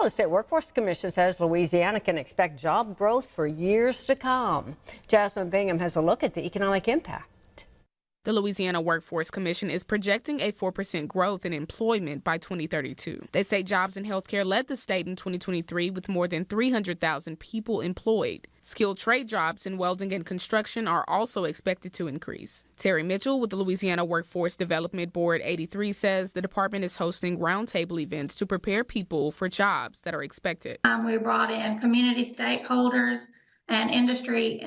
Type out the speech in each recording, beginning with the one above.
Well, the State Workforce Commission says Louisiana can expect job growth for years to come. Jasmine Bingham has a look at the economic impact. The Louisiana Workforce Commission is projecting a 4% growth in employment by 2032. They say jobs in healthcare led the state in 2023 with more than 300,000 people employed. Skilled trade jobs in welding and construction are also expected to increase. Terry Mitchell with the Louisiana Workforce Development Board 83 says the department is hosting roundtable events to prepare people for jobs that are expected. We brought in community stakeholders and industry,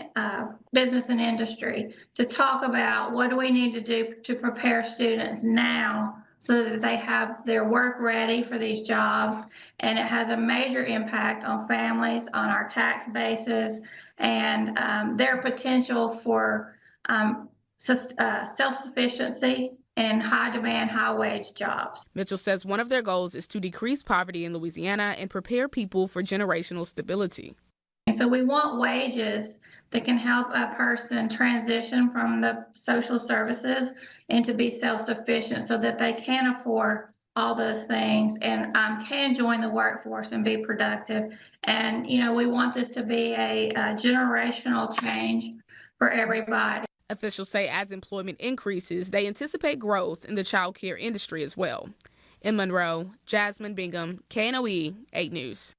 business and industry, to talk about what do we need to do to prepare students now so that they have their work ready for these jobs. And it has a major impact on families, on our tax bases, and their potential for self-sufficiency and high demand, high wage jobs. Mitchell says one of their goals is to decrease poverty in Louisiana and prepare people for generational stability. So we want wages that can help a person transition from the social services and to be self-sufficient so that they can afford all those things and can join the workforce and be productive. And, you know, we want this to be a generational change for everybody. Officials say as employment increases, they anticipate growth in the child care industry as well. In Monroe, Jasmine Bingham, KNOE 8 News.